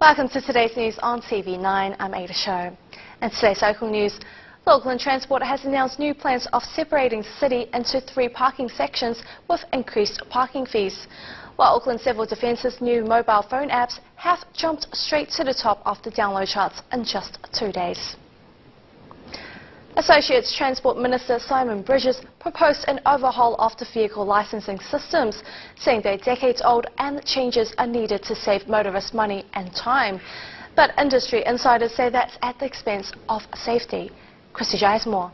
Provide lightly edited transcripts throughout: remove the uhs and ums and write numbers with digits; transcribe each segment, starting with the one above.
Welcome to today's news on TV9. I'm Ada Show. And today's local news. Auckland Transport has announced new plans of separating the city into 3 parking sections with increased parking fees. While Auckland Civil Defence's new mobile phone apps have jumped straight to the top of the download charts in just 2 days. Associates Transport Minister Simon Bridges proposed an overhaul of the vehicle licensing systems, saying they're decades old and changes are needed to save motorists money and time. But industry insiders say that's at the expense of safety. Christy Jai has more.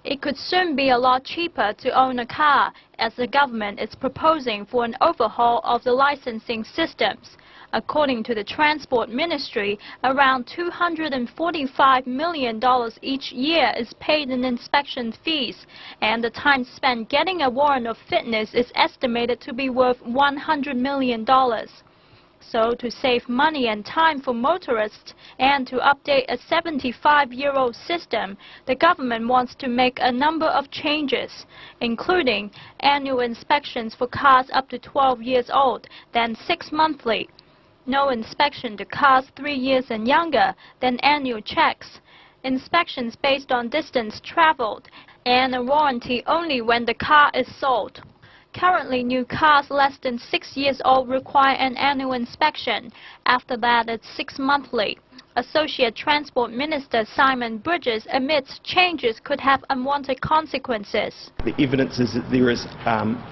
It could soon be a lot cheaper to own a car, as the government is proposing for an overhaul of the licensing systems. According to the Transport Ministry, around $245 million each year is paid in inspection fees, and the time spent getting a warrant of fitness is estimated to be worth $100 million. So, to save money and time for motorists and to update a 75-year-old system, the government wants to make a number of changes, including annual inspections for cars up to 12 years old, then 6 monthly. No inspection to cars 3 years and younger, then annual checks. Inspections based on distance traveled, and a warranty only when the car is sold. Currently, new cars less than 6 years old require an annual inspection. After that, it's 6 monthly. Associate Transport Minister Simon Bridges admits changes could have unwanted consequences. The evidence is that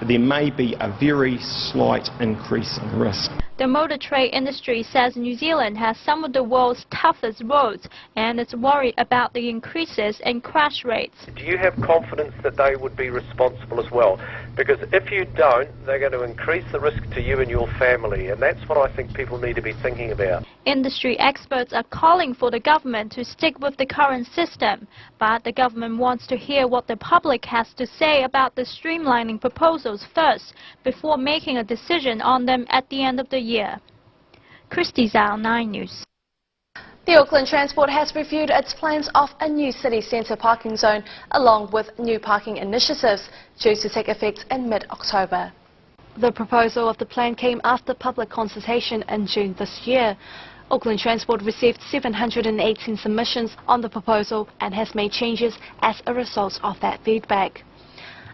there may be a very slight increase in risk. The motor trade industry says New Zealand has some of the world's toughest roads and is worried about the increases in crash rates. Do you have confidence that they would be responsible as well? Because if you don't, they're going to increase the risk to you and your family, and that's what I think people need to be thinking about. Industry experts are calling for the government to stick with the current system, but the government wants to hear what the public has to say about the streamlining proposals first, before making a decision on them at the end of the year. Christy Zhao, 9 News. The Auckland Transport has reviewed its plans of a new city centre parking zone along with new parking initiatives due to take effect in mid-October. The proposal of the plan came after public consultation in June this year. Auckland Transport received 718 submissions on the proposal and has made changes as a result of that feedback.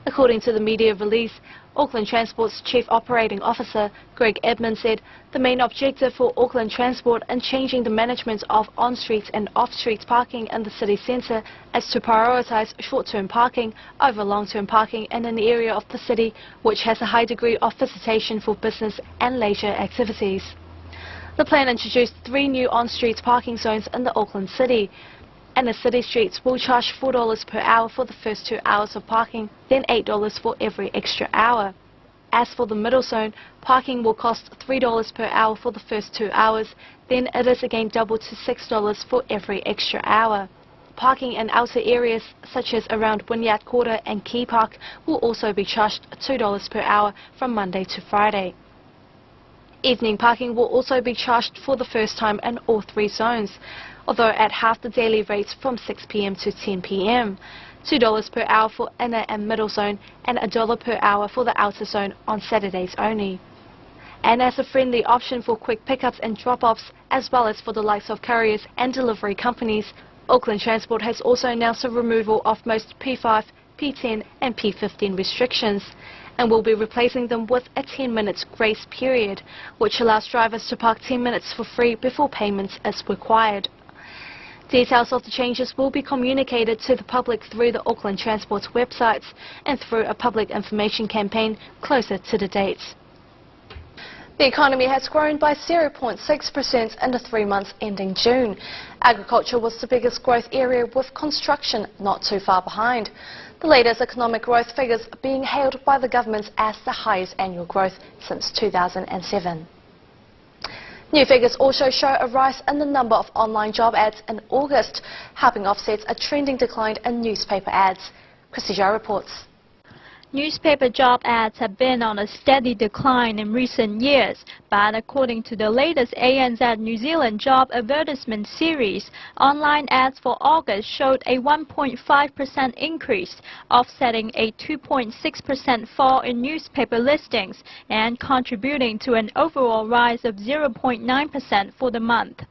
According to the media release, Auckland Transport's Chief Operating Officer, Greg Edmonds, said the main objective for Auckland Transport in changing the management of on-street and off-street parking in the city centre is to prioritise short-term parking over long-term parking in an area of the city which has a high degree of visitation for business and leisure activities. The plan introduced 3 new on-street parking zones in the Auckland city, and the city streets will charge $4 per hour for the first 2 hours of parking, then $8 for every extra hour. As for the middle zone, parking will cost $3 per hour for the first 2 hours, then it is again doubled to $6 for every extra hour. Parking in outer areas such as around Wynyard Quarter and Key Park will also be charged $2 per hour from Monday to Friday. Evening parking will also be charged for the first time in all 3 zones, although at half the daily rates from 6 p.m. to 10 p.m. $2 per hour for inner and middle zone and $1 per hour for the outer zone on Saturdays only. And as a friendly option for quick pickups and drop-offs, as well as for the likes of couriers and delivery companies, Auckland Transport has also announced the removal of most P5, P10 and P15 restrictions, and will be replacing them with a 10-minute grace period, which allows drivers to park 10 minutes for free before payment is required. Details of the changes will be communicated to the public through the Auckland Transport's websites and through a public information campaign closer to the dates. The economy has grown by 0.6% in the 3 months ending June. Agriculture was the biggest growth area, with construction not too far behind. The latest economic growth figures being hailed by the government as the highest annual growth since 2007. New figures also show a rise in the number of online job ads in August, helping offset a trending decline in newspaper ads. Christy Zhao reports. Newspaper job ads have been on a steady decline in recent years, but according to the latest ANZ New Zealand job advertisement series, online ads for August showed a 1.5% increase, offsetting a 2.6% fall in newspaper listings and contributing to an overall rise of 0.9% for the month.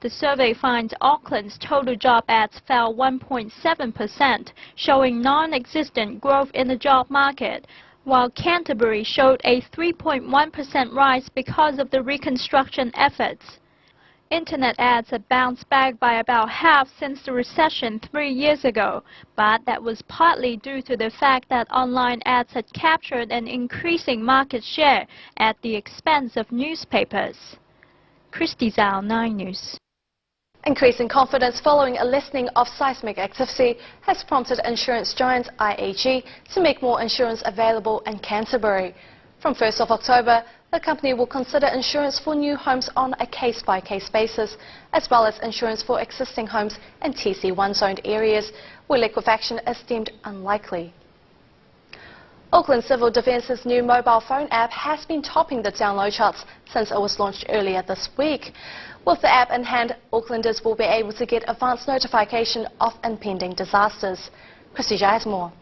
The survey finds Auckland's total job ads fell 1.7%, showing non-existent growth in the job market, while Canterbury showed a 3.1% rise because of the reconstruction efforts. Internet ads have bounced back by about half since the recession 3 years ago, but that was partly due to the fact that online ads had captured an increasing market share at the expense of newspapers. Christy Zhao, 9 News. Increasing confidence following a lessening of seismic activity has prompted insurance giant IAG to make more insurance available in Canterbury. From 1st of October, the company will consider insurance for new homes on a case-by-case basis, as well as insurance for existing homes in TC1 zoned areas where liquefaction is deemed unlikely. Auckland Civil Defence's new mobile phone app has been topping the download charts since it was launched earlier this week. With the app in hand, Aucklanders will be able to get advance notification of impending disasters. Christy Jai has more.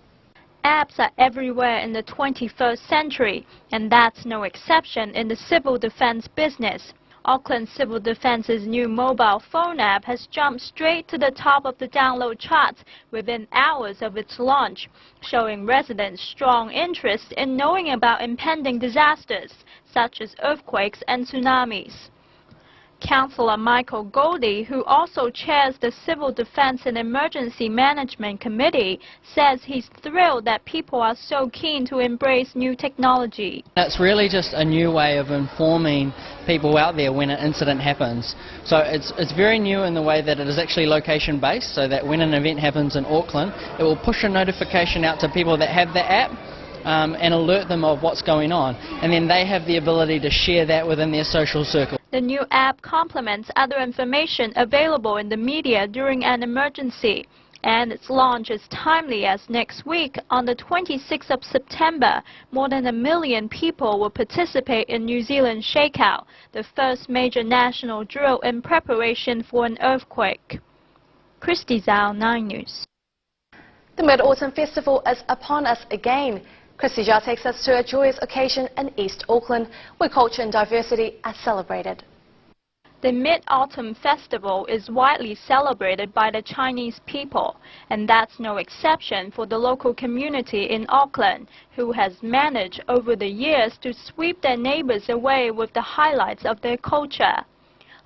Apps are everywhere in the 21st century, and that's no exception in the civil defense business. Auckland Civil Defence's new mobile phone app has jumped straight to the top of the download charts within hours of its launch, showing residents strong interest in knowing about impending disasters, such as earthquakes and tsunamis. Councillor Michael Goldie, who also chairs the Civil Defence and Emergency Management Committee, says he's thrilled that people are so keen to embrace new technology. It's really just a new way of informing people out there when an incident happens. So it's very new in the way that it is actually location based, so that when an event happens in Auckland, it will push a notification out to people that have the app and alert them of what's going on, and then they have the ability to share that within their social circle. The new app complements other information available in the media during an emergency, and its launch is timely as next week, on the 26th of September, more than 1 million people will participate in New Zealand Shakeout, the first major national drill in preparation for an earthquake. Christy Zhao, 9 News. The Mid-Autumn Festival is upon us again. Christy Jha takes us to a joyous occasion in East Auckland, where culture and diversity are celebrated. The Mid-Autumn Festival is widely celebrated by the Chinese people, and that's no exception for the local community in Auckland, who has managed over the years to sweep their neighbours away with the highlights of their culture.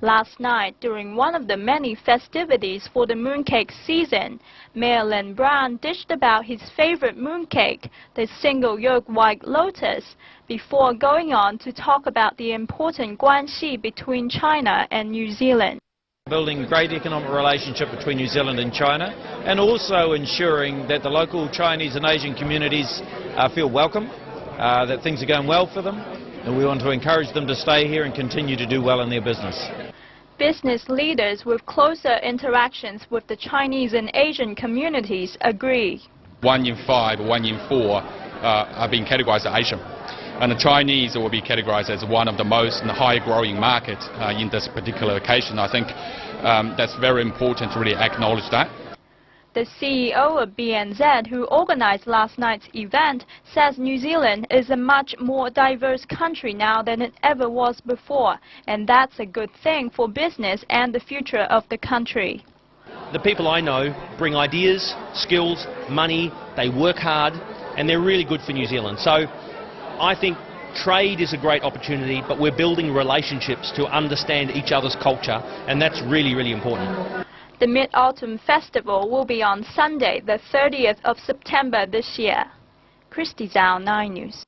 Last night, during one of the many festivities for the mooncake season, Mayor Len Brown dished about his favourite mooncake, the single yolk white lotus, before going on to talk about the important guanxi between China and New Zealand. Building great economic relationship between New Zealand and China, and also ensuring that the local Chinese and Asian communities feel welcome, that things are going well for them, and we want to encourage them to stay here and continue to do well in their business. Business leaders with closer interactions with the Chinese and Asian communities agree. 1 in 5 or 1 in 4 are being categorized as Asian. And the Chinese will be categorized as one of the most high growing markets in this particular occasion. I think that's very important to really acknowledge that. The CEO of BNZ, who organized last night's event, says New Zealand is a much more diverse country now than it ever was before, and that's a good thing for business and the future of the country. The people I know bring ideas, skills, money, they work hard, and they're really good for New Zealand. So I think trade is a great opportunity, but we're building relationships to understand each other's culture, and that's really, really important. The Mid-Autumn Festival will be on Sunday, the 30th of September this year. Christy Zhao, 9 News.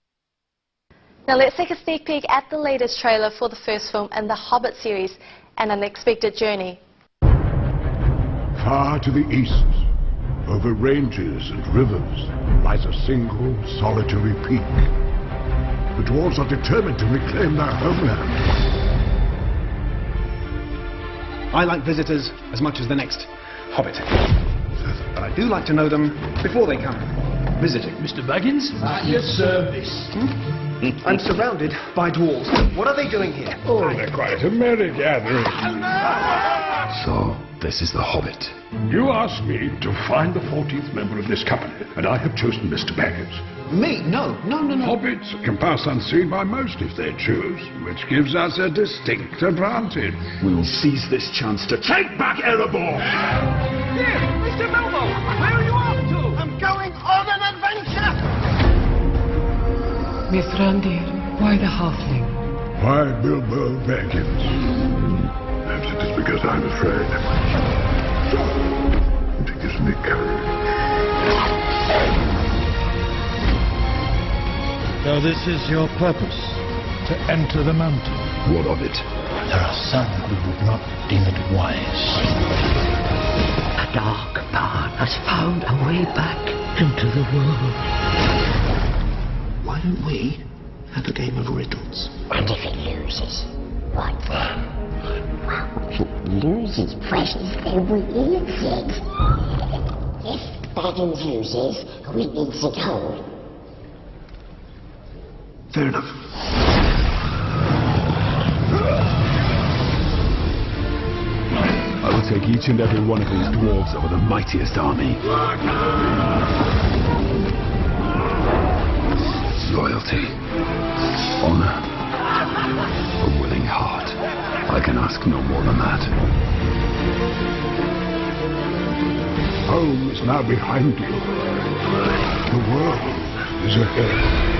Now let's take a sneak peek at the latest trailer for the first film in the Hobbit series, An Unexpected Journey. Far to the east, over ranges and rivers, lies a single solitary peak. The dwarves are determined to reclaim their homeland. I like visitors as much as the next hobbit, but I do like to know them before they come. visiting. Mr. Baggins? At your service. I'm surrounded by dwarves. What are they doing here? Oh, they're quite a merry gathering. So, this is the Hobbit. You asked me to find the 14th member of this company, and I have chosen Mr. Baggins. Me? No. Hobbits can pass unseen by most if they choose, which gives us a distinct advantage. We will seize this chance to take back Erebor! Here, Mr. Bilbo! Where are you off to? I'm going on an adventure! Mithrandir, why the halfling? Why Bilbo Baggins? Perhaps it is because I'm afraid. It gives me courage. So this is your purpose, to enter the mountain? What of it? There are some who would not deem it wise. A dark path has found a way back into the world. Why don't we have a game of riddles? And if it loses, what then? Well, if it loses, precious, then we eat it. If Baggins loses, we eat it whole. Fair enough. I will take each and every one of these dwarves over the mightiest army. Loyalty, honor, a willing heart. I can ask no more than that. Home is now behind you. The world is ahead.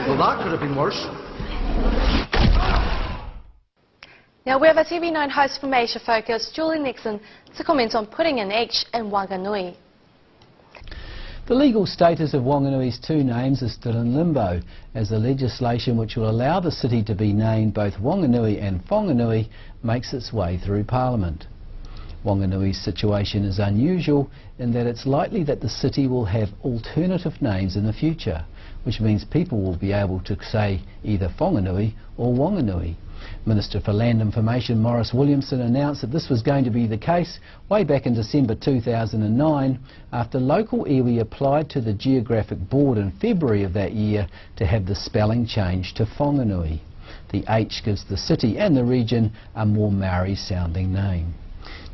Well, that could have been worse. Now we have a TV9 host from Asia Focus, Julie Nixon, to comment on putting an H in Wanganui. The legal status of Wanganui's two names is still in limbo, as the legislation which will allow the city to be named both Wanganui and Whanganui makes its way through Parliament. Wanganui's situation is unusual in that it's likely that the city will have alternative names in the future, which means people will be able to say either Whanganui or Wanganui. Minister for Land Information Maurice Williamson announced that this was going to be the case way back in December 2009 after local iwi applied to the Geographic Board in February of that year to have the spelling changed to Whanganui. The H gives the city and the region a more Maori sounding name.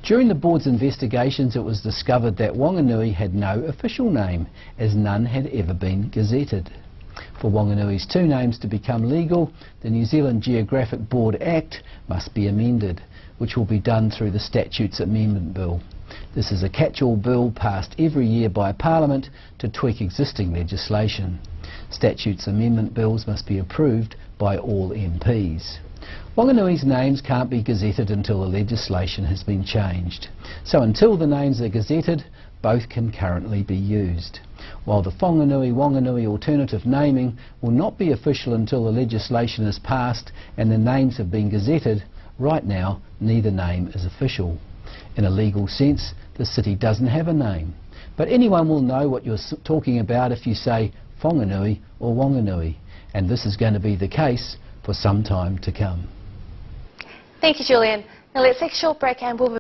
During the board's investigations it was discovered that Wanganui had no official name, as none had ever been gazetted. For Wanganui's two names to become legal, the New Zealand Geographic Board Act must be amended, which will be done through the Statutes Amendment Bill. This is a catch-all bill passed every year by Parliament to tweak existing legislation. Statutes Amendment Bills must be approved by all MPs. Wanganui's names can't be gazetted until the legislation has been changed. So until the names are gazetted, both can currently be used. While the Whanganui-Wanganui alternative naming will not be official until the legislation is passed and the names have been gazetted, right now neither name is official. In a legal sense, the city doesn't have a name. But anyone will know what you're talking about if you say Whanganui or Wanganui, and this is going to be the case for some time to come. Thank you, Julian. Now let's take a short break and we'll be